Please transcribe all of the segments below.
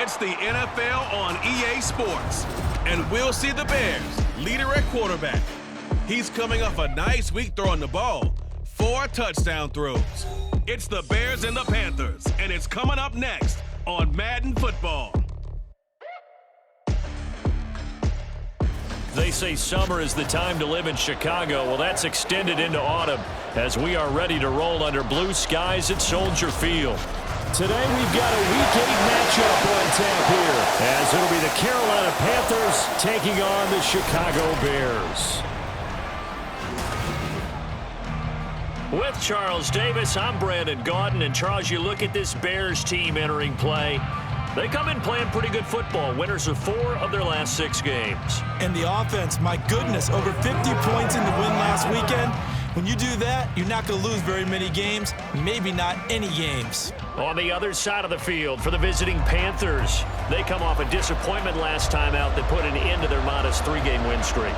It's the NFL on EA Sports. And we'll see the Bears leader at quarterback. He's coming off a nice week throwing the ball. 4 touchdown throws. It's the Bears and the Panthers, and it's coming up next on Madden Football. They say summer is the time to live in Chicago. Well, that's extended into autumn as we are ready to roll under blue skies at Soldier Field. Today we've got a Week 8 matchup on tap here, as it'll be the Carolina Panthers taking on the Chicago Bears. With Charles Davis, I'm Brandon Gaudin. And Charles, you look at this Bears team entering play. They come in playing pretty good football. Winners of 4 of their last 6 games. And the offense, my goodness, over 50 points in the win last weekend. When you do that, you're not going to lose very many games, maybe not any games. On the other side of the field for the visiting Panthers, they come off a disappointment last time out that put an end to their modest 3-game win streak.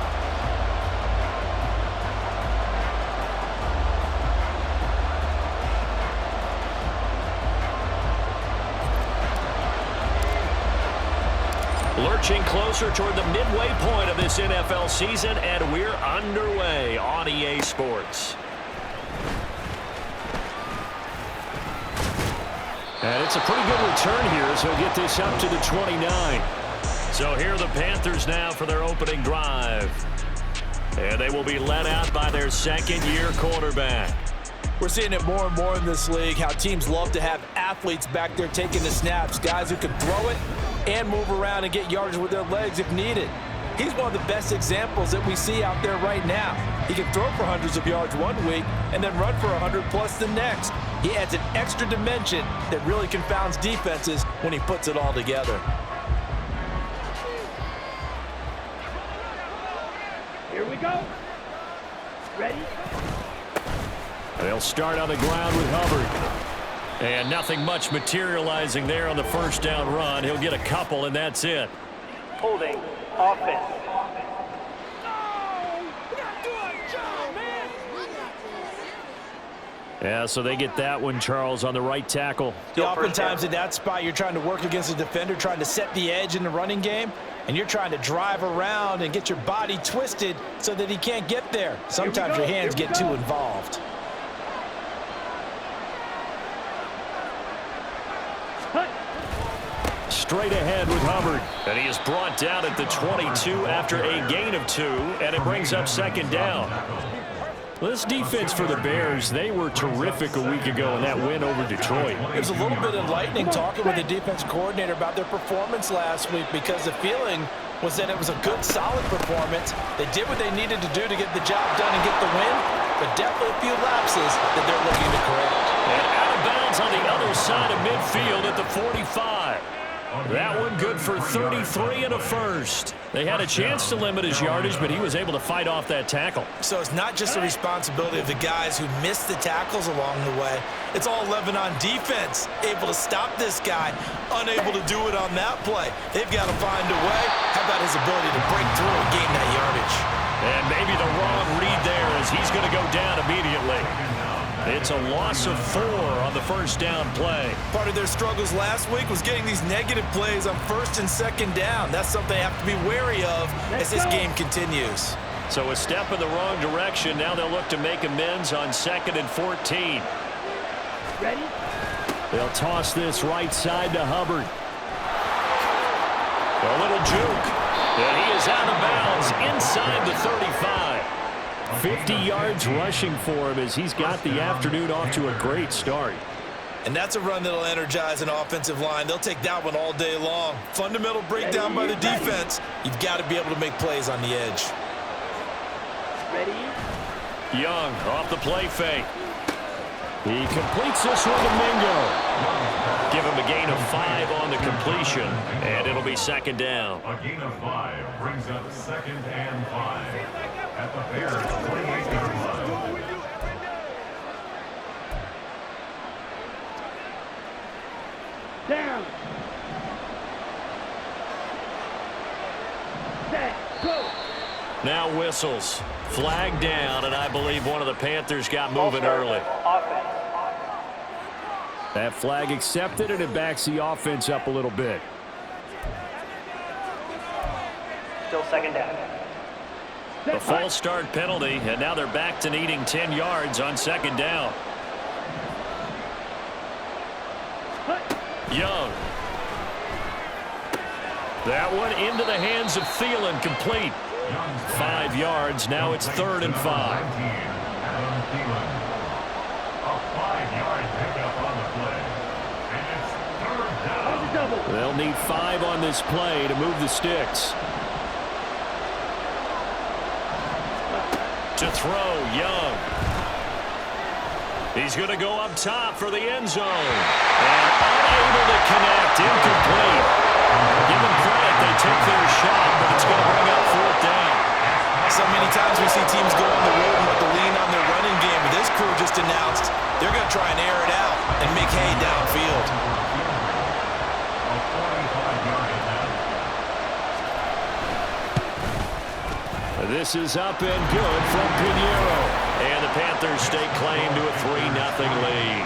Lurching closer toward the midway point of this NFL season, and we're underway on EA Sports. And it's a pretty good return here, so he'll get this up to the 29. So here are the Panthers now for their opening drive. And they will be led out by their second-year quarterback. We're seeing it more and more in this league, how teams love to have athletes back there taking the snaps, guys who can throw it and move around and get yards with their legs if needed. He's one of the best examples that we see out there right now. He can throw for hundreds of yards one week and then run for 100+ the next. He adds an extra dimension that really confounds defenses when he puts it all together. Here we go. Ready? They'll start on the ground with Hubbard. And nothing much materializing there on the first down run. He'll get a couple, and that's it. Holding offense. Yeah, so they get that one, Charles, on the right tackle. Oftentimes in that spot, you're trying to work against a defender, trying to set the edge in the running game, and you're trying to drive around and get your body twisted so that he can't get there. Sometimes your hands get too involved. Straight ahead with Hubbard. And he is brought down at the 22 after a gain of 2, and it brings up second down. This defense for the Bears, they were terrific a week ago in that win over Detroit. It was a little bit enlightening talking with the defense coordinator about their performance last week, because the feeling was that it was a good, solid performance. They did what they needed to do to get the job done and get the win, but definitely a few lapses that they're looking to correct. And out of bounds on the other side of midfield at the 45. That one good for 33 and a first. They had a chance to limit his yardage, but he was able to fight off that tackle. So it's not just the responsibility of the guys who missed the tackles along the way. It's all 11 on defense, able to stop this guy, unable to do it on that play. They've got to find a way. How about his ability to break through and gain that yardage? And maybe the wrong read there, as he's going to go down immediately. It's a loss of 4 on the first down play. Part of their struggles last week was getting these negative plays on first and second down. That's something they have to be wary of as this game continues. So a step in the wrong direction. Now they'll look to make amends on 2nd and 14. Ready? They'll toss this right side to Hubbard. A little juke. And he is out of bounds inside the 35. 50 yards rushing for him as he's got the afternoon off to a great start. And that's a run that'll energize an offensive line. They'll take that one all day long. Fundamental breakdown by the defense. You've got to be able to make plays on the edge. Ready? Young off the play fake. He completes this one to Mingo. Give him a gain of 5 on the completion, and it'll be second down. A gain of 5 brings up 2nd and 5 at the Bears 28-yard line. Down. Set. Go. Now whistles. Flag down, and I believe one of the Panthers got moving early. Offense. That flag accepted, and it backs the offense up a little bit. Still second down. A false start penalty, and now they're back to needing 10 yards on second down. Young. That one into the hands of Thielen, complete. 5 yards. Now it's 3rd and 5. A 5-yard pickup on the play. And it's 3rd down. They'll need 5 on this play to move the sticks. To throw, Young. He's going to go up top for the end zone. And unable to connect, incomplete. Give them credit, they took their shot, but it's going to bring up 4th down. So many times we see teams go on the road and want to lean on their running game, but this crew just announced they're going to try and air it out and make hay downfield. A 45-yard attempt. This is up and good from Pinheiro. And the Panthers stake claim to a 3-0 lead.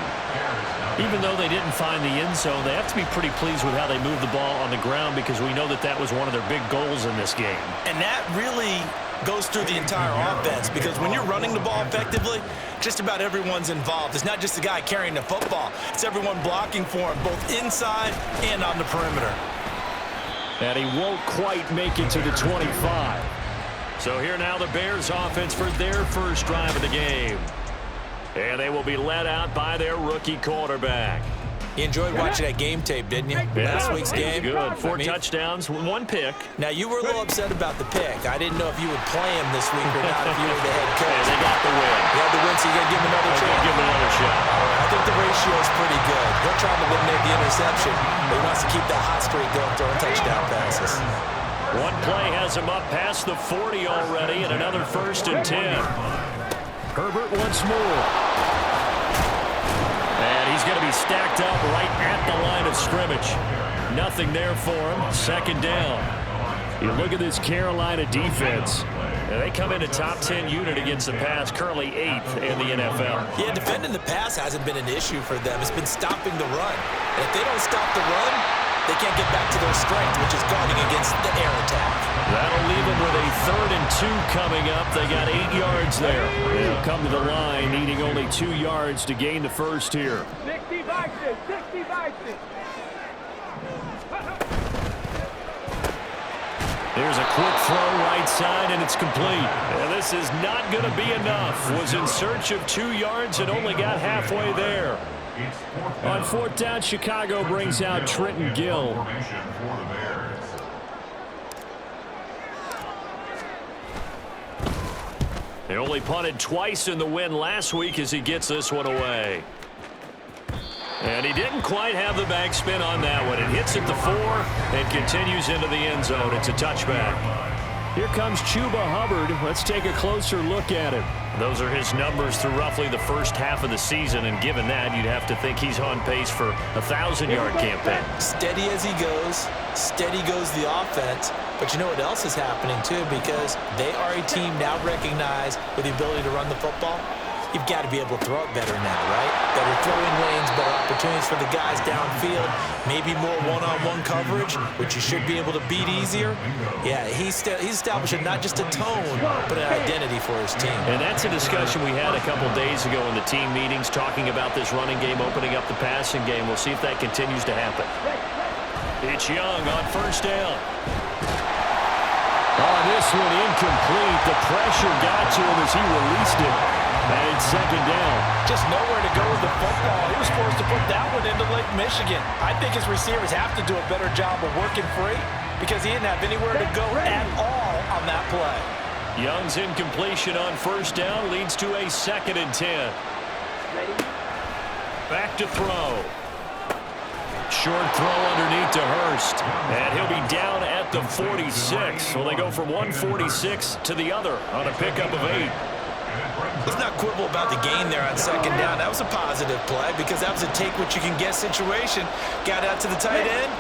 Even though they didn't find the end zone, they have to be pretty pleased with how they moved the ball on the ground, because we know that that was one of their big goals in this game. And that really goes through the entire offense, because when you're running the ball effectively, just about everyone's involved. It's not just the guy carrying the football. It's everyone blocking for him, both inside and on the perimeter. And he won't quite make it to the 25. So here now the Bears offense for their first drive of the game. And they will be led out by their rookie quarterback. You enjoyed watching that game tape, didn't you? Yeah, Last week's game. Good. 4 touchdowns, 1 pick. Now, you were a little upset about the pick. I didn't know if you would play him this week or not if you were the head coach. Yeah, they got the win. You had the win, so you're going to give him another shot? Give him another shot. I think the ratio is pretty good. He'll try to eliminate the interception, but he wants to keep that hot streak going, throwing touchdown passes. One play has him up past the 40 already, and another 1st and 10. Herbert once more. And he's going to be stacked up right at the line of scrimmage. Nothing there for him. 2nd down. You look at this Carolina defense. And they come in a top 10 unit against the pass, currently 8th in the NFL. Yeah, defending the pass hasn't been an issue for them. It's been stopping the run. And if they don't stop the run, they can't get back to their strength, which is guarding against the air attack. That'll leave them with a 3rd and 2 coming up. They got 8 yards there. They'll come to the line, needing only 2 yards to gain the first here. 60 boxes, 60 boxes. There's a quick throw right side, and it's complete. And this is not going to be enough. Was in search of 2 yards and only got halfway there. On 4th down, Chicago brings out Trenton Gill. They only punted twice in the win last week as he gets this one away. And he didn't quite have the backspin on that one. It hits at the 4 and continues into the end zone. It's a touchback. Here comes Chuba Hubbard. Let's take a closer look at him. Those are his numbers through roughly the first half of the season, and given that, you'd have to think he's on pace for a 1,000-yard campaign. Steady as he goes, steady goes the offense. But you know what else is happening, too, because they are a team now recognized with the ability to run the football. You've got to be able to throw it better now, right? Better throwing lanes, better opportunities for the guys downfield, maybe more one-on-one coverage, which you should be able to beat easier. Yeah, he's establishing not just a tone, but an identity for his team. And that's a discussion we had a couple days ago in the team meetings, talking about this running game, opening up the passing game. We'll see if that continues to happen. It's Young on 1st down. Oh, this one incomplete. The pressure got to him as he released it. And it's 2nd down. Just nowhere to go with the football. He was forced to put that one into Lake Michigan. I think his receivers have to do a better job of working free, because he didn't have anywhere to go at all on that play. Young's incompletion on 1st down leads to a 2nd and 10. Back to throw. Short throw underneath to Hurst. And he'll be down at the 46. So they go from one 46 to the other on a pickup of 8. Let's not quibble about the gain there on 2nd down. That was a positive play, because that was a take-what-you-can-get situation. Got out to the tight end.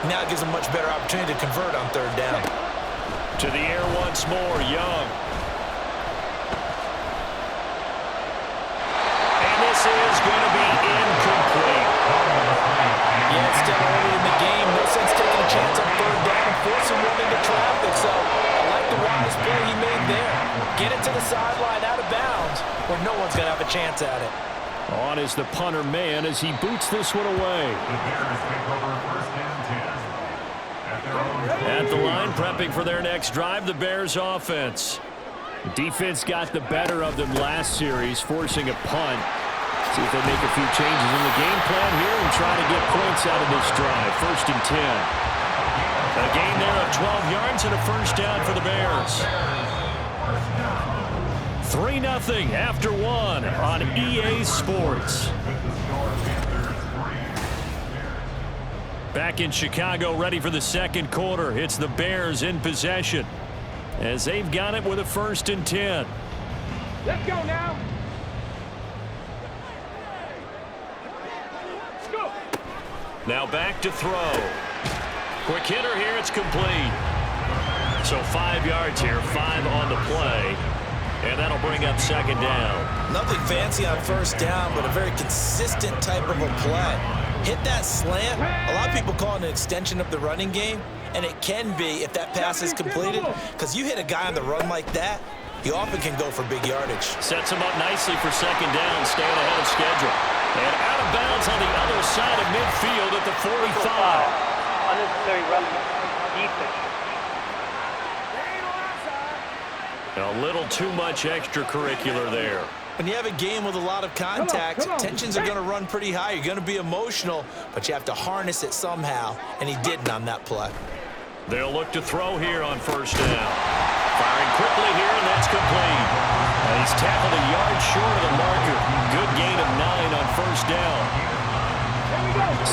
Now it gives them much better opportunity to convert on 3rd down. To the air once more, Young. And this is going to be incomplete. Yeah, it's still early in the game. No sense taking a chance on 3rd down and forcing one into traffic. So sideline out of bounds where no one's going to have a chance at it. On is the punter man as he boots this one away. The Bears take over first and 10. At their own At the line, prepping for their next drive, the Bears offense. Defense got the better of them last series, forcing a punt. See if they make a few changes in the game plan here and try to get points out of this drive. First and 10. A gain there of 12 yards and a first down for the Bears. 3-0 after one on EA Sports. Back in Chicago, ready for the second quarter. It's the Bears in possession as they've got it with a first and 10. Let's go now. Let's go. Now back to throw. Quick hitter here, it's complete. So 5 yards here, 5 on the play. And that'll bring up second down. Nothing fancy on first down, but a very consistent type of a play. Hit that slant. A lot of people call it an extension of the running game, and it can be if that pass is completed, because you hit a guy on the run like that, he often can go for big yardage. Sets him up nicely for second down, staying ahead of schedule. And out of bounds on the other side of midfield at the 45. Unnecessary run defense. A little too much extracurricular there. When you have a game with a lot of contact, tensions are going to run pretty high. You're going to be emotional, but you have to harness it somehow, and he didn't on that play. They'll look to throw here on first down. Firing quickly here, and that's complete. And he's tackled a yard short of the marker. Good gain of 9 on first down.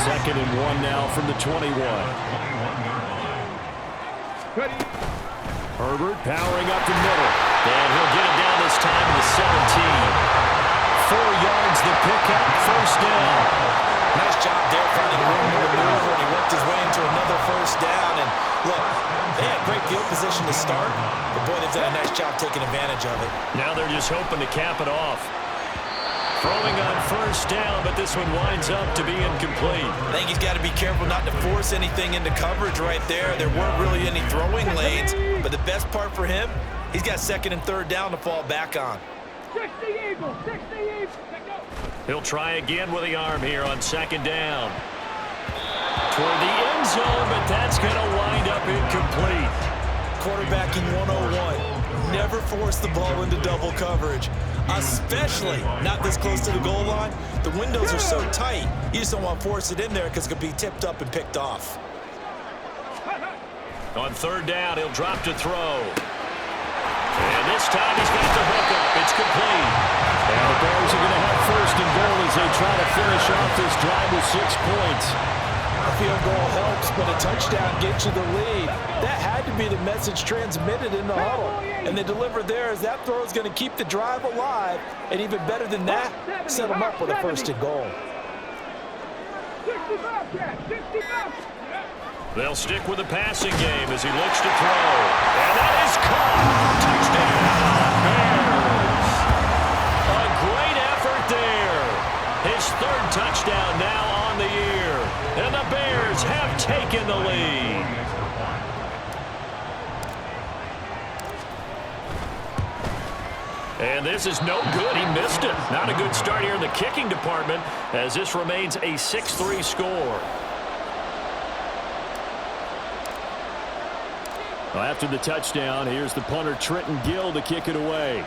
Second and 1 now from the 21. Herbert powering up the middle. And he'll get it down this time to the 17. 4 yards the pickup, first down. Nice job there finding room to maneuver, and he worked his way into another first down. And look, they had great field position to start, but boy, they've done a nice job taking advantage of it. Now they're just hoping to cap it off. Throwing on first down, but this one winds up to be incomplete. I think he's got to be careful not to force anything into coverage right there. There weren't really any throwing lanes, but the best part for him, he's got second and third down to fall back on. 60 Eagles, 60 Eagles. He'll try again with the arm here on second down. Toward the end zone, but that's going to wind up incomplete. Quarterbacking 101. Never force the ball into double coverage, especially not this close to the goal line. The windows are so tight, you just don't want to force it in there because it could be tipped up and picked off. On third down, he'll drop to throw. And this time he's got the hook up. It's complete. And the Bears are going to have first and goal as they try to finish off this drive with 6 points. A field goal helps, but a touchdown gets you the lead. That had to be the message transmitted in the huddle. And they delivered there as that throw is going to keep the drive alive. And even better than that, set them up with a first and goal. 65. They'll stick with the passing game as he looks to throw. And that is caught. Touchdown, Bears. A great effort there. His third touchdown now on the year. And the Bears have taken the lead. And this is no good. He missed it. Not a good start here in the kicking department as this remains a 6-3 score. Well, after the touchdown, here's the punter Trenton Gill to kick it away.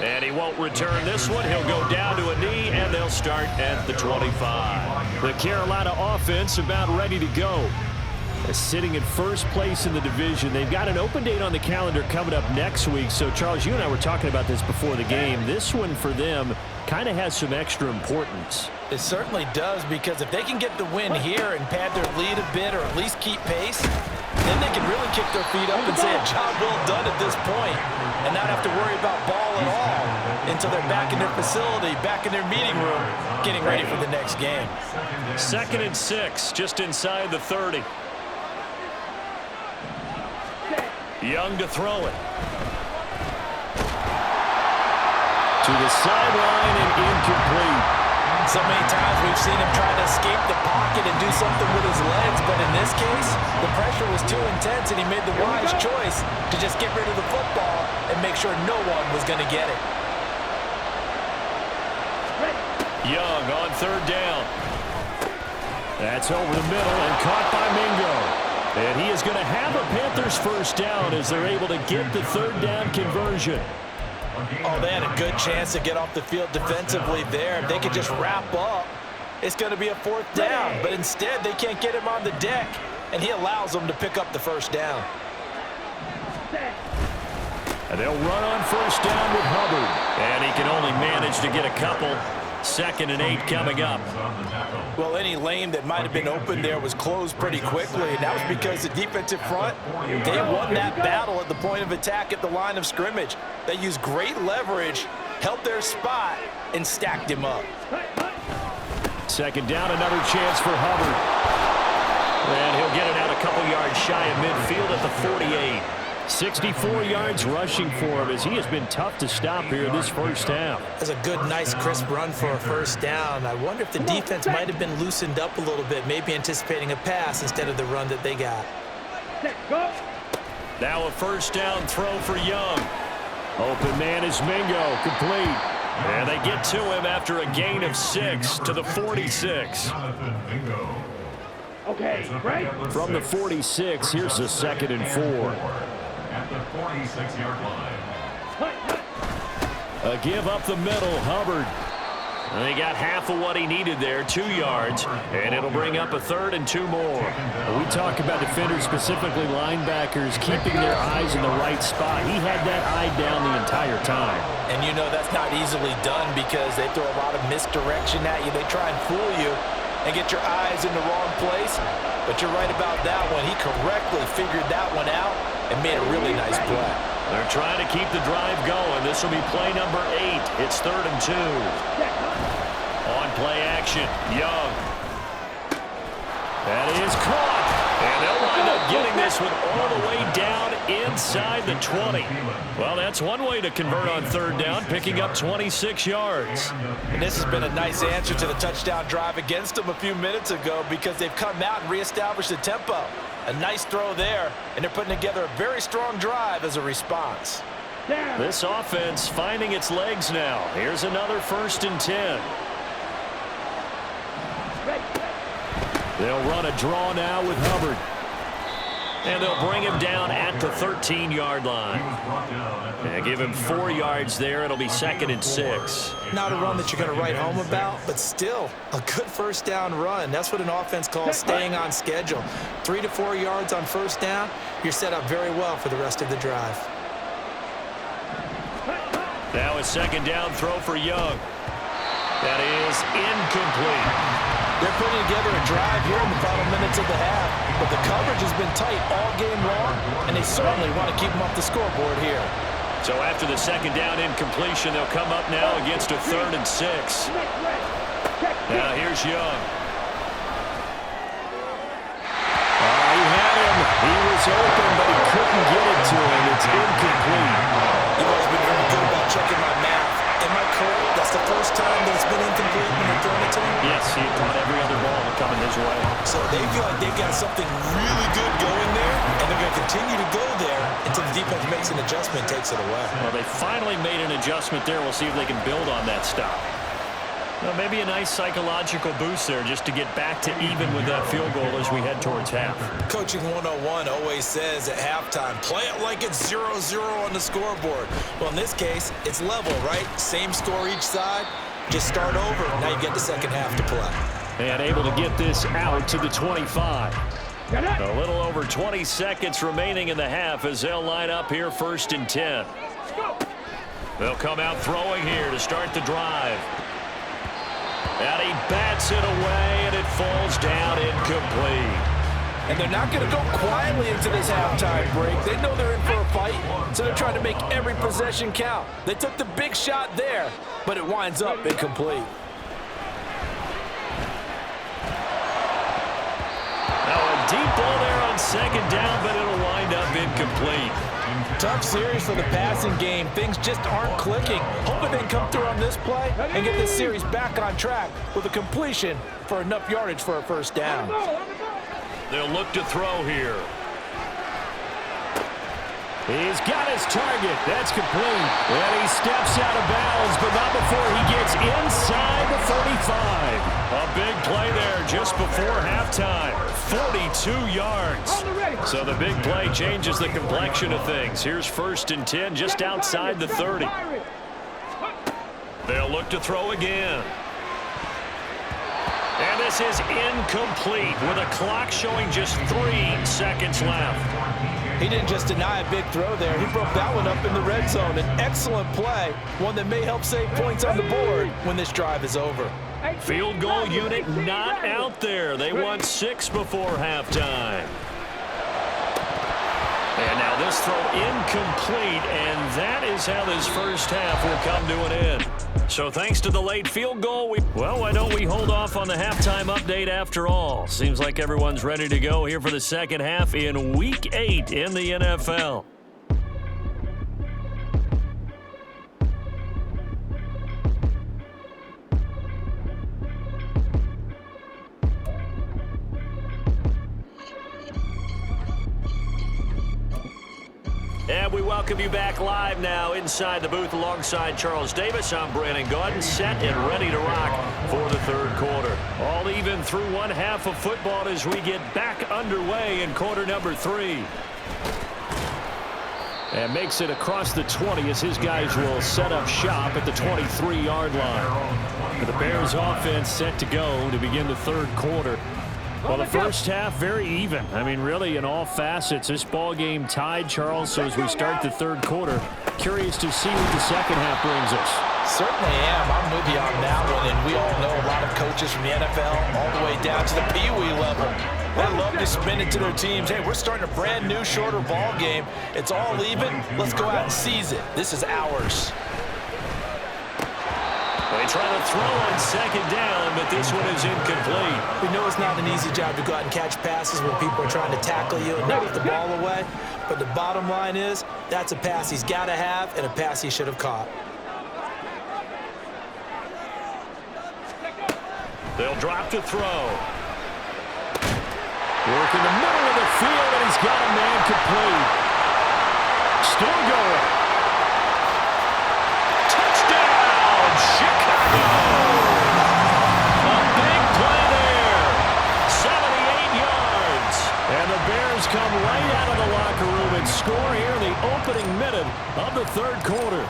And he won't return this one. He'll go down to a knee, and they'll start at the 25. The Carolina offense about ready to go. Sitting in first place in the division. They've got an open date on the calendar coming up next week. So, Charles, you and I were talking about this before the game. This one for them kind of has some extra importance. It certainly does, because if they can get the win here and pad their lead a bit or at least keep pace, then they can really kick their feet up and say a job well done at this point and not have to worry about ball at all until they're back in their facility, back in their meeting room, getting ready for the next game. 2nd and 6, just inside the 30. Young to throw it. To the sideline and incomplete. So many times we've seen him try to escape the pocket and do something with his legs, but in this case, the pressure was too intense and he made the wise choice to just get rid of the football and make sure no one was going to get it. Young on third down. That's over the middle and caught by Mingo. And he is going to have a Panthers first down as they're able to get the third down conversion. Oh, they had a good chance to get off the field defensively there. If they could just wrap up, it's going to be a fourth down. But instead, they can't get him on the deck, and he allows them to pick up the first down. And they'll run on first down with Hubbard. And he can only manage to get a couple. 2nd and 8 coming up. Well, any lane that might have been open there was closed pretty quickly, and that was because the defensive front, they won that battle at the point of attack at the line of scrimmage. They used great leverage, held their spot, and stacked him up. 2nd down, another chance for Hubbard. And he'll get it out a couple yards shy of midfield at the 48. 64 yards rushing for him as he has been tough to stop here this first half. That's a good, nice, crisp run for a first down. I wonder if the defense might have been loosened up a little bit, maybe anticipating a pass instead of the run that they got. Now a first down throw for Young. Open man is Mingo, complete. And they get to him after a gain of 6 to the 46. Okay, right? From the 46, here's a 2nd and 4. At the 46-yard line. A give up the middle, Hubbard. And they got half of what he needed there, 2 yards, and it'll bring up a 3rd and 2 more. We talk about defenders, specifically linebackers, keeping their eyes in the right spot. He had that eye down the entire time. And you know that's not easily done because they throw a lot of misdirection at you. They try and fool you and get your eyes in the wrong place. But you're right about that one. He correctly figured that one out and made a really nice play. They're trying to keep the drive going. This will be play number 8. It's 3rd and 2. On play action, Young. That is caught. And they'll wind up getting this one all the way down inside the 20. Well, that's one way to convert on 3rd down, picking up 26 yards. And this has been a nice answer to the touchdown drive against them a few minutes ago because they've come out and reestablished the tempo. A nice throw there, and they're putting together a very strong drive as a response. This offense finding its legs now. Here's another 1st and 10. They'll run a draw now with Hubbard. And they'll bring him down at the 13-yard line. And give him 4 yards there. It'll be 2nd and 6. Not a run that you're going to write home about, but still a good first down run. That's what an offense calls staying on schedule. 3 to 4 yards on first down, you're set up very well for the rest of the drive. Now a 2nd down throw for Young. That is incomplete. They're putting together a drive here in the final minutes of the half, but the coverage has been tight all game long, and they certainly want to keep them off the scoreboard here. So after the 2nd down incompletion, they'll come up now against a 3rd and 6. Now here's Young. He had him. He was open, but he couldn't get it to him. It's incomplete. You've always been very good about checking my math. Am I correct? That's the first time that it's been incomplete when they're throwing it to him? Yes, he caught every other ball coming his way. So they feel like they've got something really good going there, and they're going to continue to go there until the defense makes an adjustment and takes it away. Well, they finally made an adjustment there. We'll see if they can build on that stop. Well, maybe a nice psychological boost there just to get back to even with that field goal as we head towards half. Coaching 101 always says at halftime, play it like it's 0-0 on the scoreboard. Well, in this case, it's level, right? Same score each side. Just start over. Now you get the second half to play. And able to get this out to the 25. A little over 20 seconds remaining in the half as they'll line up here 1st and 10. They'll come out throwing here to start the drive. And he bats it away, and it falls down incomplete. And they're not going to go quietly into this halftime break. They know they're in for a fight, so they're trying to make every possession count. They took the big shot there, but it winds up incomplete. Now a deep ball there on 2nd down, but it'll wind up incomplete. Tough series for the passing game. Things just aren't clicking. Hoping they can come through on this play and get this series back on track with a completion for enough yardage for a first down. They'll look to throw here. He's got his target. That's complete. And he steps out of bounds, but not before he gets inside the 35. A big play there just before halftime. 42 yards. So the big play changes the complexion of things. Here's 1st and 10 just outside the 30. They'll look to throw again. And this is incomplete with a clock showing just 3 seconds left. He didn't just deny a big throw there. He broke that one up in the red zone. An excellent play, one that may help save points on the board when this drive is over. Field goal unit not out there. They won 6 before halftime. And now this throw incomplete, and that is how this first half will come to an end. So thanks to the late field goal, well, why don't we hold off on the halftime update after all? Seems like everyone's ready to go here for the second half in Week 8 in the NFL. And we welcome you back live now inside the booth alongside Charles Davis. I'm Brandon Gaudin, set and ready to rock for the third quarter. All even through one half of football as we get back underway in quarter number 3. And makes it across the 20 as his guys will set up shop at the 23-yard line. The Bears offense set to go to begin the third quarter. Well, the first half, very even. I mean, really, in all facets, this ball game tied, Charles. So as we start the third quarter, curious to see what the second half brings us. Certainly am. I'm with you on that one. And we all know a lot of coaches from the NFL all the way down to the Pee-wee level. They love to spin it to their teams. Hey, we're starting a brand new, shorter ball game. It's all even. Let's go out and seize it. This is ours. They try to throw on second down, but this one is incomplete. We know it's not an easy job to go out and catch passes when people are trying to tackle you and knock the ball away. But the bottom line is, that's a pass he's got to have and a pass he should have caught. They'll drop to throw. Work in the middle of the field, and he's got a man complete. Still going. Touchdown, Chicago! A big play there. 78 yards. And the Bears come right out of the locker room and score here in the opening minute of the third quarter.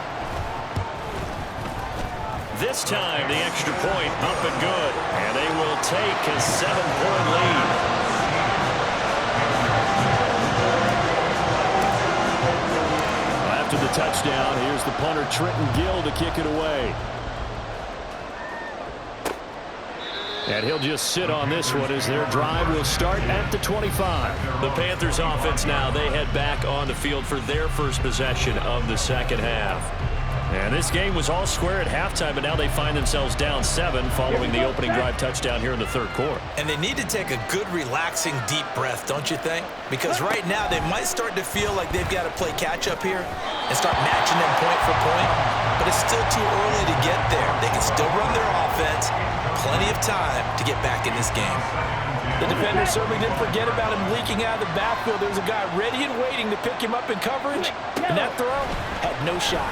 This time, the extra point up and good. And they will take a 7-point lead. After the touchdown, here's the punter, Trenton Gill, to kick it away. And he'll just sit on this one as their drive will start at the 25. The Panthers offense now, they head back on the field for their first possession of the second half. And this game was all square at halftime, but now they find themselves down 7 following the opening drive touchdown here in the third quarter. And they need to take a good, relaxing, deep breath, don't you think? Because right now they might start to feel like they've got to play catch-up here and start matching them point for point. But it's still too early to get there. They can still run their offense. Plenty of time to get back in this game. The defender certainly didn't forget about him leaking out of the backfield. There was a guy ready and waiting to pick him up in coverage, and that throw had no shot.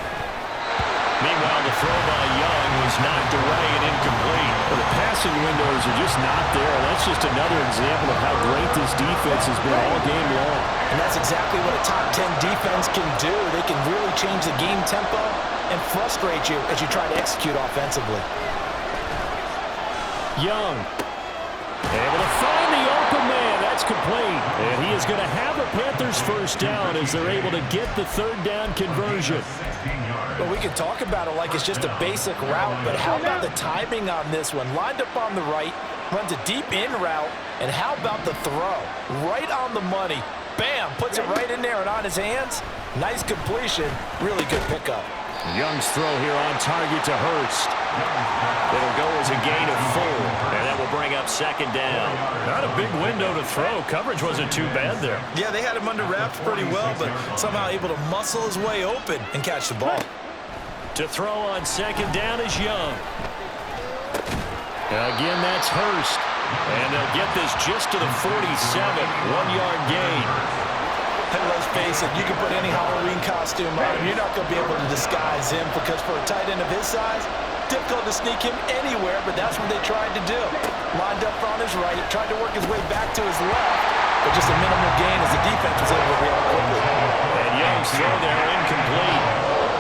Meanwhile, the throw by Young was knocked away and incomplete. Well, the passing windows are just not there. That's just another example of how great this defense has been all game long. And that's exactly what a top 10 defense can do. They can really change the game tempo and frustrate you as you try to execute offensively. Young able to find the open man. That's complete. And he is going to have a Panthers first down as they're able to get the third down conversion. Well, we can talk about it like it's just a basic route, but how about the timing on this one? Lined up on the right, runs a deep in route, and how about the throw? Right on the money. Bam! Puts it right in there and on his hands. Nice completion. Really good pickup. Young's throw here on target to Hurst. It'll go as a gain of 4, and that will bring up second down. Not a big window to throw. Coverage wasn't too bad there. Yeah, they had him under wraps pretty well, but somehow able to muscle his way open and catch the ball. To throw on second down is Young. Again, that's Hurst. And they'll get this just to the 47, 1-yard gain. And let's face it, you can put any Halloween costume on him. You're not going to be able to disguise him because for a tight end of his size, difficult to sneak him anywhere, but that's what they tried to do. Lined up on his right, tried to work his way back to his left, but just a minimal gain as the defense was able to react quickly. And Young's throw there incomplete.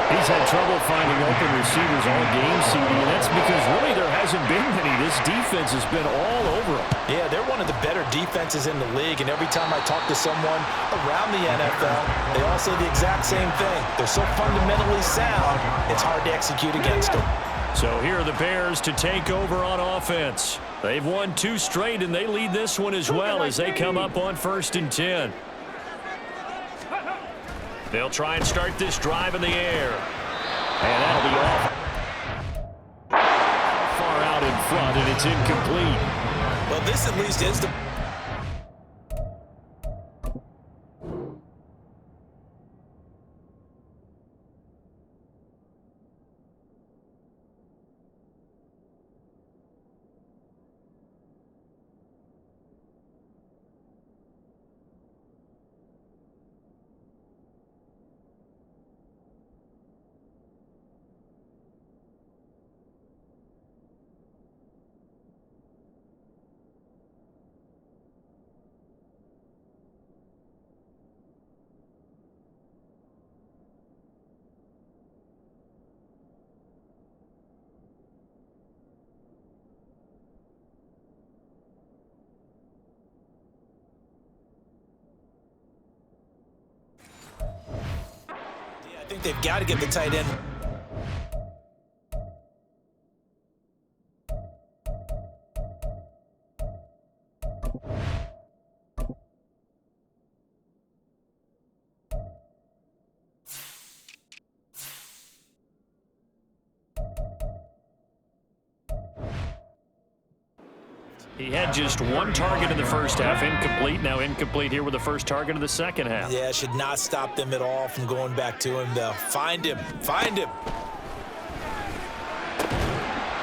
He's had trouble finding open receivers all game, CD, and that's because really there hasn't been many. This defense has been all over them. Yeah, they're one of the better defenses in the league, and every time I talk to someone around the NFL, they all say the exact same thing. They're so fundamentally sound, it's hard to execute against them. So here are the Bears to take over on offense. They've won 2 straight, and they lead this one as well as they come up on 1st and 10. They'll try and start this drive in the air. And that'll be off. Far out in front, and it's incomplete. Well, this at least is the... I think they've got to get the tight end. He had just 1 target in the first half, incomplete. Now incomplete here with the first target of the second half. Yeah, should not stop them at all from going back to him, though. Find him. Find him.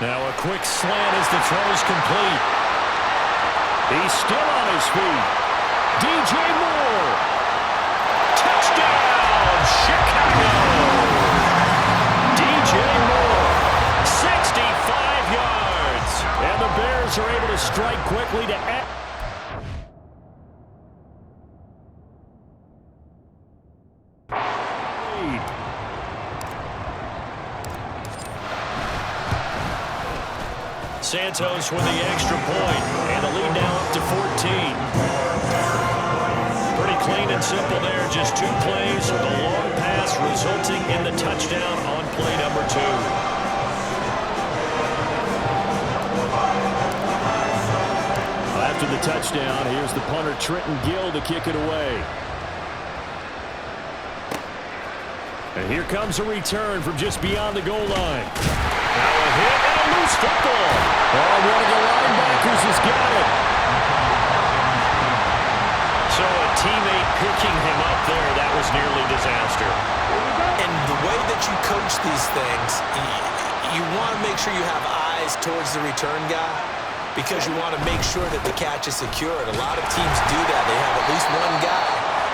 Now a quick slant as the throw's complete. He's still on his feet. DJ Moore. Touchdown, Chicago. DJ Moore, 65 yards. And the Bears are able to strike quickly to add. Santos with the extra point, and the lead now up to 14. Pretty clean and simple there, just 2 plays. The long pass resulting in the touchdown on play number 2. After the touchdown, here's the punter Trenton Gill to kick it away. And here comes a return from just beyond the goal line. Now a hit and a loose football. Oh, one of the linebackers has got it. So a teammate picking him up there, that was nearly disaster. And the way that you coach these things, you want to make sure you have eyes towards the return guy because you want to make sure that the catch is secured. A lot of teams do that. They have at least one guy.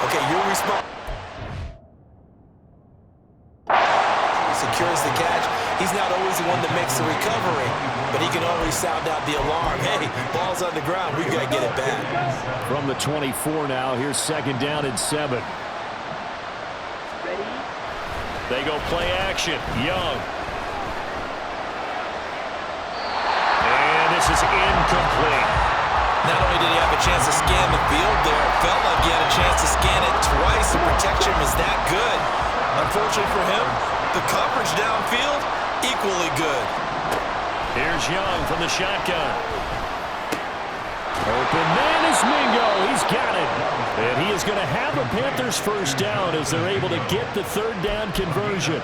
Okay, you're responsible. Secures the catch. He's not always the one that makes the recovery, but he can always sound out the alarm. Hey, ball's on the ground. We've got to get it back. From the 24 now, here's 2nd down and 7. They go play action. Young. And this is incomplete. Not only did he have a chance to scan the field there, it felt like he had a chance to scan it twice. The protection was that good. Unfortunately for him, the coverage downfield, equally good. Here's Young from the shotgun. Open man is Mingo. He's got it. And he is going to have a Panthers first down as they're able to get the third down conversion.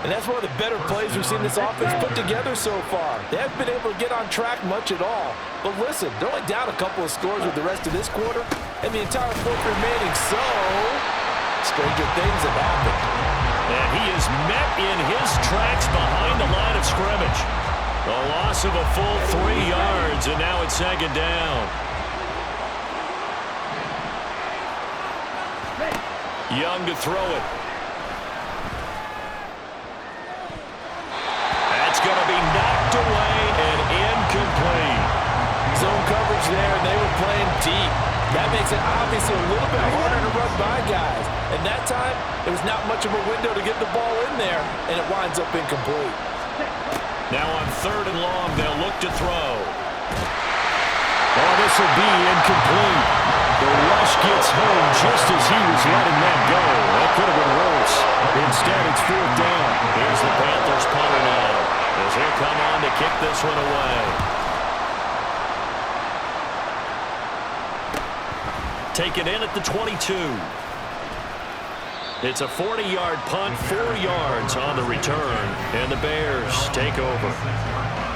And that's one of the better plays we've seen this offense put together so far. They haven't been able to get on track much at all. But listen, they're only down a couple of scores with the rest of this quarter, and the entire fourth remaining, so stranger things have happened. And he is met in his tracks behind the line of scrimmage. A loss of a full 3 yards, and now it's second down. Young to throw it. That's going to be knocked away and incomplete. Zone coverage there, and they were playing deep. That makes it obviously a little bit harder to run by guys. And that time, there was not much of a window to get the ball in there, and it winds up incomplete. Now on third and long, they'll look to throw. Oh, this will be incomplete. The rush gets home just as he was letting that go. That could have been worse. Instead, it's fourth down. Here's the Panthers punter now, as he'll come on to kick this one away. Take it in at the 22. It's a 40-yard punt, 4 yards on the return, and the Bears take over.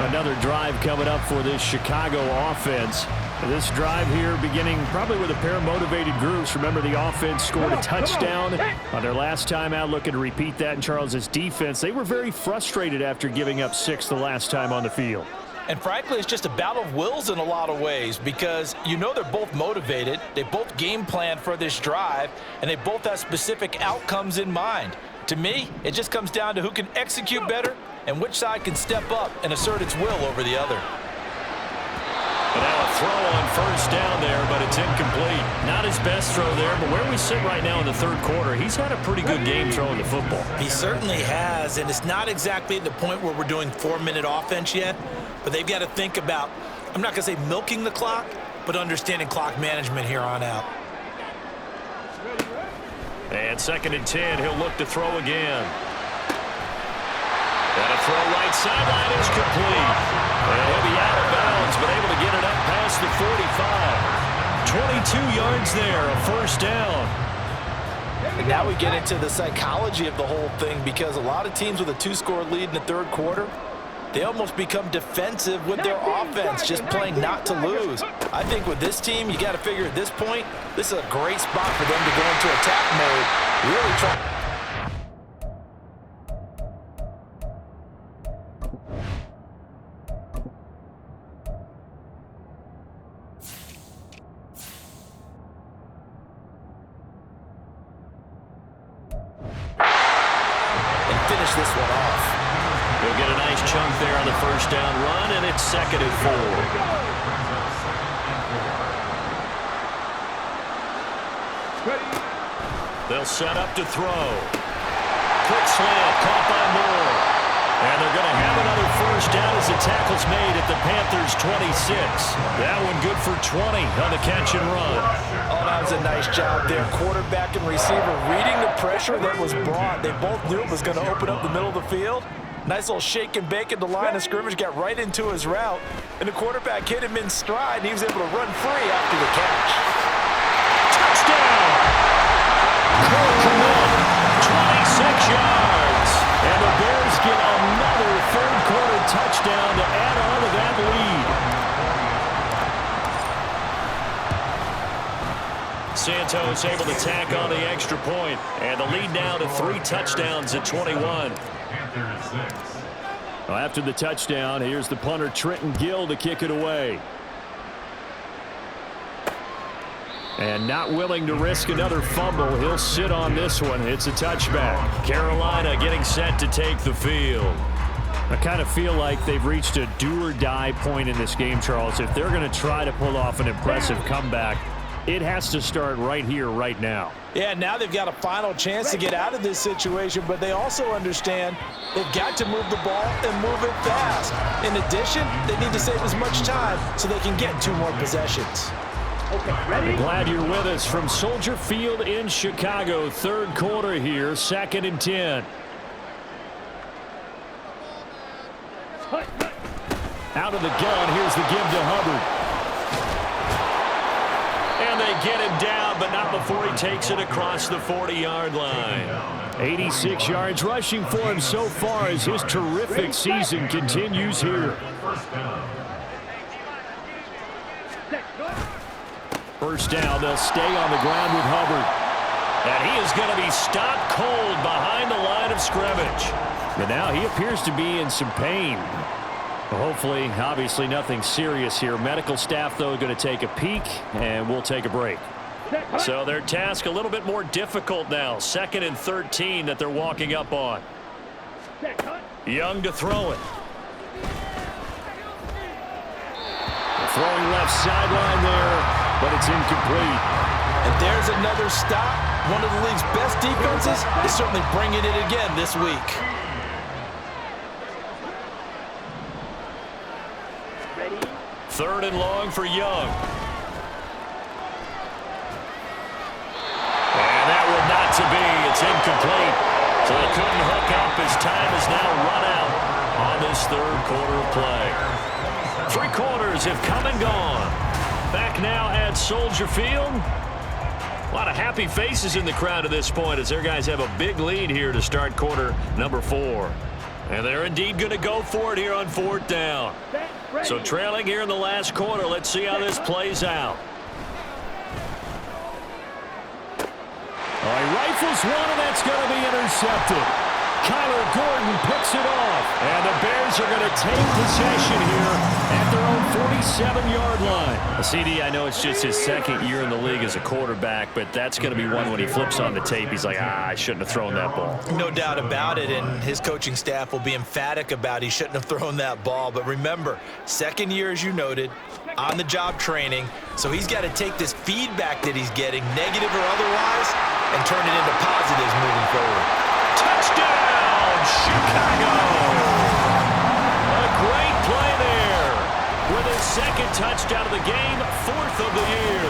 Another drive coming up for this Chicago offense. This drive here beginning probably with a pair of motivated groups. Remember, the offense scored a touchdown on their last time out, looking to repeat that in Charles's defense. They were very frustrated after giving up 6 the last time on the field. And frankly, it's just a battle of wills in a lot of ways because you know they're both motivated, they both game plan for this drive, and they both have specific outcomes in mind. To me, it just comes down to who can execute better and which side can step up and assert its will over the other. But now a throw on first down there, but it's incomplete. Not his best throw there, but where we sit right now in the third quarter, he's had a pretty good game throwing the football. He certainly has, and it's not exactly at the point where we're doing 4-minute offense yet, but they've got to think about, I'm not going to say milking the clock, but understanding clock management here on out. And second and 10, he'll look to throw again. And a throw right sideline is complete. And he'll be out of bounds, but able to get it up past the 45. 22 yards there, a first down. And now we get into the psychology of the whole thing because a lot of teams with a 2-score lead in the third quarter, they almost become defensive with their offense, just playing not to lose. I think with this team, you got to figure at this point, this is a great spot for them to go into attack mode, really try. And finish this one off. He'll get a nice chunk there on the first down run, and it's second and 4. They'll set up to throw. Quick slant, caught by Moore. And they're going to have another first down as the tackle's made at the Panthers' 26. That one good for 20 on the catch and run. Oh, that was a nice job there. Quarterback and receiver reading the pressure that was brought. They both knew it was going to open up the middle of the field. Nice little shake and bake at the line of scrimmage, got right into his route, and the quarterback hit him in stride, and he was able to run free after the catch. Touchdown! Cole Kmet, 26 yards. And the Bears get another third-quarter touchdown to add on to that lead. Santos able to tack on the extra point, and the lead now to 3 touchdowns at 21. Well, after the touchdown, here's the punter Trenton Gill to kick it away. And not willing to risk another fumble, he'll sit on this one. It's a touchback. Carolina getting set to take the field. I kind of feel like they've reached a do-or-die point in this game, Charles. If they're going to try to pull off an impressive comeback, it has to start right here, right now. Yeah, now they've got a final chance to get out of this situation, but they also understand they've got to move the ball and move it fast. In addition, they need to save as much time so they can get 2 more possessions. Okay, glad you're with us from Soldier Field in Chicago. Third quarter here, second and 10. Out of the gun, here's the give to Hubbard. they get him down, but not before he takes it across the 40-yard line. 86 yards rushing for him so far as his terrific season continues here. First down, they'll stay on the ground with Hubbard. And he is going to be stopped cold behind the line of scrimmage. And now he appears to be in some pain. Hopefully, obviously nothing serious here. Medical staff, though, going to take a peek, and we'll take a break. So their task a little bit more difficult now. 2nd and 13 that they're walking up on. Young to throw it. Throwing left sideline there, but it's incomplete. And there's another stop. One of the league's best defenses is certainly bringing it again this week. Third and long for Young. And that will not to be. It's incomplete. So they couldn't hook up. His time is now run out on this third quarter of play. 3 quarters have come and gone. Back now at Soldier Field. A lot of happy faces in the crowd at this point as their guys have a big lead here to start quarter number 4. And they're indeed going to go for it here on 4th down. So trailing here in the last quarter. Let's see how this plays out. He rifles one, and that's going to be intercepted. Kyler Gordon picks it off. And the Bears are going to take possession here at their own 47-yard line. CD, I know it's just his 2nd year in the league as a quarterback, but that's going to be one when he flips on the tape. He's like, I shouldn't have thrown that ball. No doubt about it, and his coaching staff will be emphatic about he shouldn't have thrown that ball. But remember, 2nd year, as you noted, on-the-job training, so he's got to take this feedback that he's getting, negative or otherwise, and turn it into positives moving forward. Touchdown, Chicago! A great play there with his 2nd touchdown of the game, 4th of the year.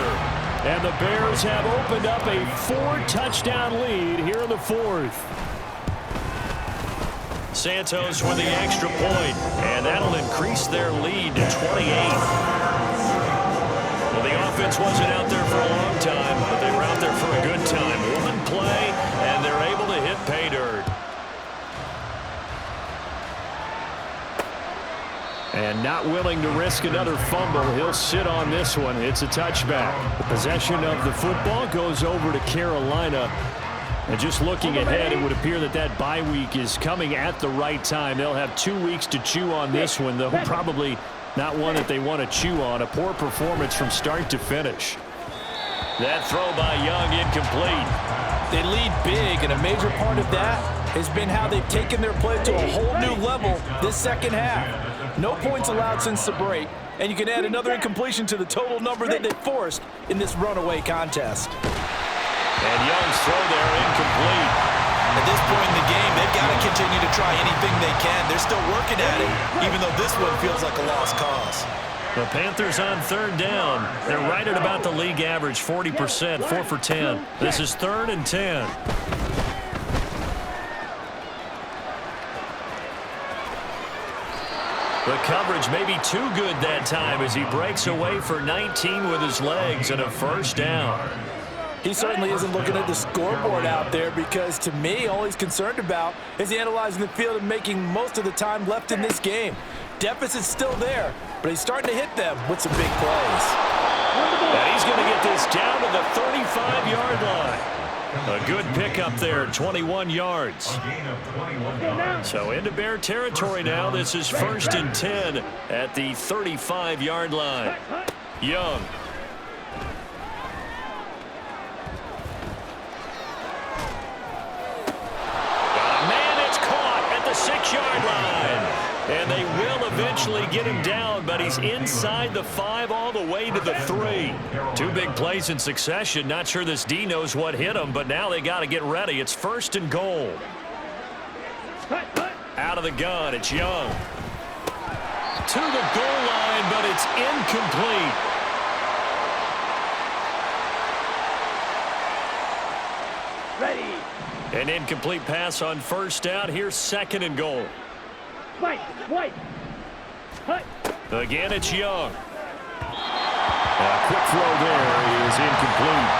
And the Bears have opened up a 4-touchdown lead here in the 4th. Santos with the extra point, and that'll increase their lead to 28. Well, the offense wasn't out there for a long time, but they were out there for a good time. One play, and they're able to hit pay dirt. And not willing to risk another fumble, he'll sit on this one. It's a touchback. The possession of the football goes over to Carolina. And just looking ahead, it would appear that that bye week is coming at the right time. They'll have 2 weeks to chew on this one, though probably not one that they want to chew on. A poor performance from start to finish. That throw by Young incomplete. They lead big, and a major part of that has been how they've taken their play to a whole new level this 2nd half. No points allowed since the break, and you can add another incompletion to the total number that they forced in this runaway contest. And Young's throw there incomplete. At this point in the game, they've got to continue to try anything they can. They're still working at it, even though this one feels like a lost cause. The Panthers on 3rd down. They're right at about the league average, 40%, 4 for 10. This is 3rd and 10. The coverage may be too good that time as he breaks away for 19 with his legs and a 1st down. He certainly isn't looking at the scoreboard out there because, to me, all he's concerned about is analyzing the field and making most of the time left in this game. Deficit's still there, but he's starting to hit them with some big plays. And he's going to get this down to the 35-yard line. A good pickup there, 21 yards. So into Bear territory now. This is 1st and 10 at the 35-yard line. Young. The 6-yard line. And they will eventually get him down, but he's inside the 5 all the way to the 3. 2 big plays in succession. Not sure this D knows what hit him, but now they got to get ready. It's 1st and goal. Out of the gun, it's Young. To the goal line, but it's incomplete. Ready. An incomplete pass on 1st down. Here's 2nd and goal. White. Again, it's Young. Quick throw there is incomplete.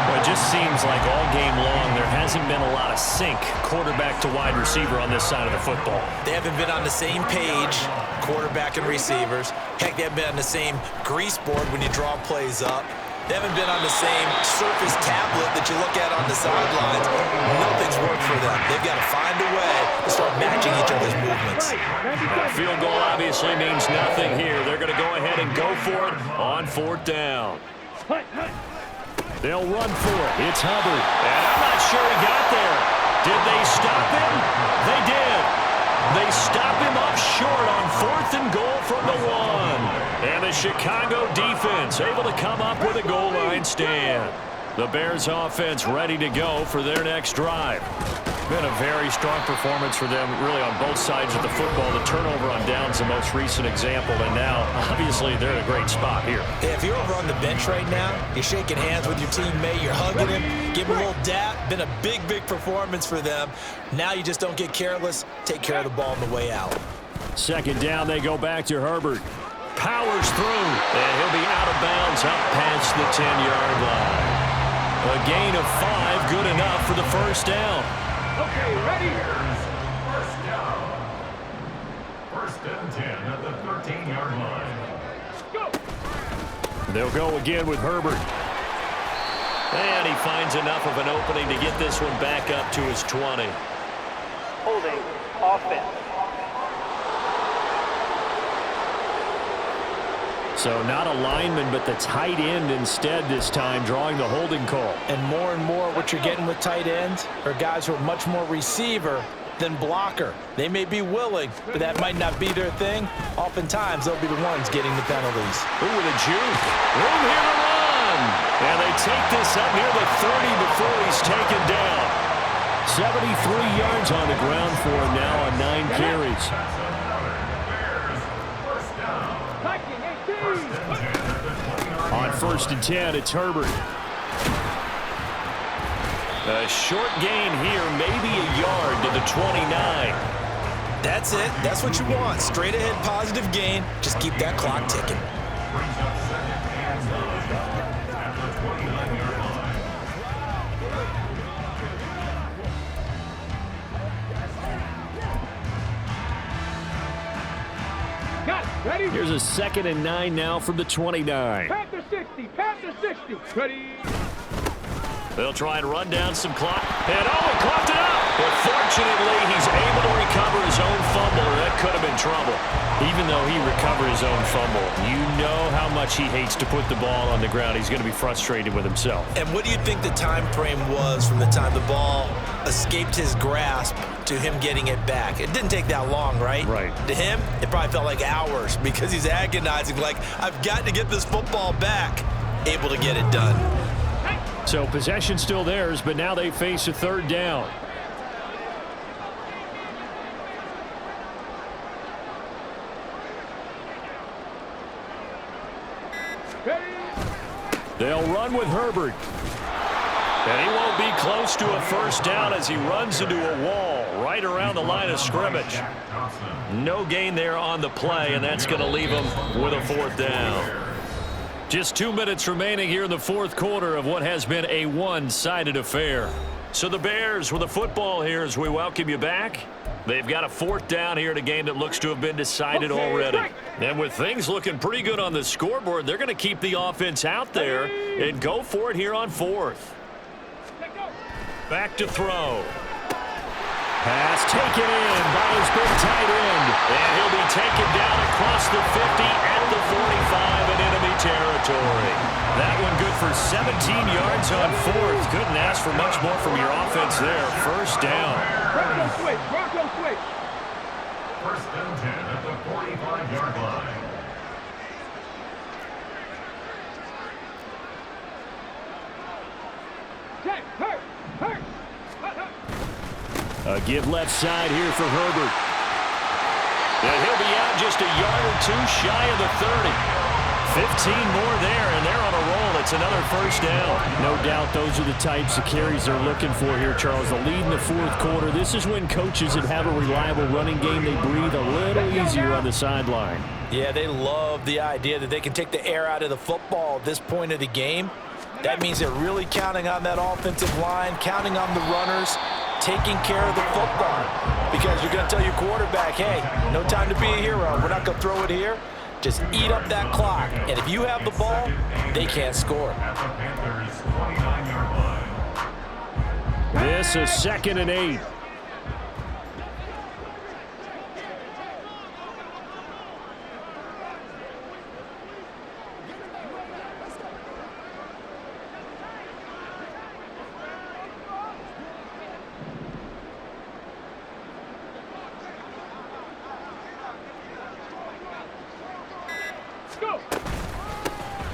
Well, it just seems like all game long there hasn't been a lot of sync quarterback to wide receiver on this side of the football. They haven't been on the same page, quarterback and receivers. Heck, they haven't been on the same grease board when you draw plays up. They haven't been on the same surface tablet that you look at on the sidelines. Nothing's worked for them. They've got to find a way to start matching each other's movements. A field goal obviously means nothing here. They're going to go ahead and go for it on 4th down. They'll run for it. It's Hubbard. And I'm not sure he got there. Did they stop him? They did. They stop him up short on 4th and goal from the 1. And the Chicago defense able to come up with a goal line stand. The Bears offense ready to go for their next drive. Been a very strong performance for them really on both sides of the football. The turnover on downs the most recent example, and now obviously they're in a great spot here. Hey, if you're over on the bench right now, you're shaking hands with your teammate, you're hugging him, give him a little dap. Been a big performance for them. Now you just don't get careless. Take care of the ball on the way out. 2nd down, they go back to Herbert. Powers through, and he'll be out of bounds up past the 10-yard line. A gain of 5, good enough for the 1st down. Okay, ready? First down. 1st and 10 at the 13-yard line. Go! They'll go again with Herbert. And he finds enough of an opening to get this one back up to his 20. Holding offense. So not a lineman, but the tight end instead this time, drawing the holding call. And more what you're getting with tight ends are guys who are much more receiver than blocker. They may be willing, but that might not be their thing. Oftentimes, they'll be the ones getting the penalties. Ooh, with a juke. Room here to run. And they take this up near the 30 before he's taken down. 73 yards on the ground for him now on 9 carries. On 1st and 10, it's Herbert. A short gain here, maybe a yard to the 29. That's it. That's what you want. Straight ahead positive gain. Just keep that clock ticking. Brings up 2nd and 9 at the 29-yard line. Got it. Ready? Here's a 2nd and 9 now from the 29. Panther 60. Panther 60. Ready? They'll try and run down some clock. And he clocked it up. But fortunately, he's able to recover his own fumble, or that could have been trouble. Even though he recovered his own fumble, you know how much he hates to put the ball on the ground. He's going to be frustrated with himself. And what do you think the time frame was from the time the ball escaped his grasp to him getting it back? It didn't take that long, right? Right. To him, it probably felt like hours because he's agonizing, like, I've got to get this football back. Able to get it done. So possession still theirs, but now they face a 3rd down. They'll run with Herbert. And he won't be close to a 1st down as he runs into a wall right around the line of scrimmage. No gain there on the play, and that's going to leave him with a 4th down. Just 2 minutes remaining here in the 4th quarter of what has been a one-sided affair. So the Bears with the football here as we welcome you back. They've got a 4th down here in a game that looks to have been decided already. And with things looking pretty good on the scoreboard, they're going to keep the offense out there and go for it here on 4th. Back to throw. Pass taken in by his big tight end. And he'll be taken down across the 50 at the 45 in enemy territory. That one good for 17 yards on 4th. Couldn't ask for much more from your offense there. 1st down. Bronco switch. Bronco switch. 1st and 10 at the 45-yard line. Check. Hurt. A give left side here for Herbert. And he'll be out just a yard or two shy of the 30. 15 more there, and they're on a roll. It's another first down. No doubt those are the types of carries they're looking for here, Charles. The lead in the fourth quarter. This is when coaches that have a reliable running game, they breathe a little easier on the sideline. Yeah, they love the idea that they can take the air out of the football at this point of the game. That means they're really counting on that offensive line, counting on the runners, taking care of the football. Because you're going to tell your quarterback, hey, no time to be a hero. We're not going to throw it here. Just eat up that clock. And if you have the ball, they can't score. At the Panthers' 29-yard line. This is 2nd and 8.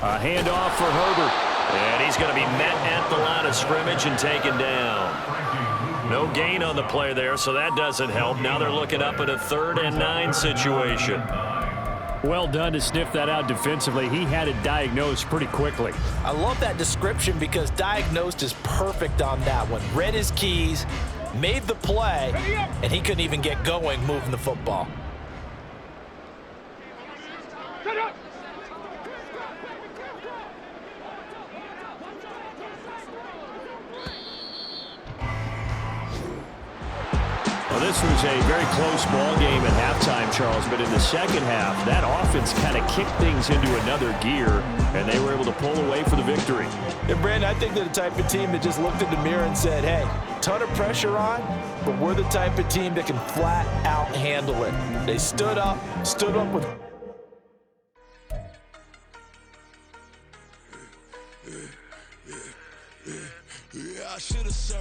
A handoff for Herbert. And he's going to be met at the line of scrimmage and taken down. No gain on the play there, so that doesn't help. Now they're looking up at a 3rd and 9 situation. Well done to sniff that out defensively. He had it diagnosed pretty quickly. I love that description because diagnosed is perfect on that one. Read his keys, made the play, and he couldn't even get going moving the football. Shut up. Well, this was a very close ball game at halftime, Charles, but in the second half, that offense kind of kicked things into another gear, and they were able to pull away for the victory. And Brandon, I think they're the type of team that just looked in the mirror and said, hey, ton of pressure on, but we're the type of team that can flat out handle it. They stood up with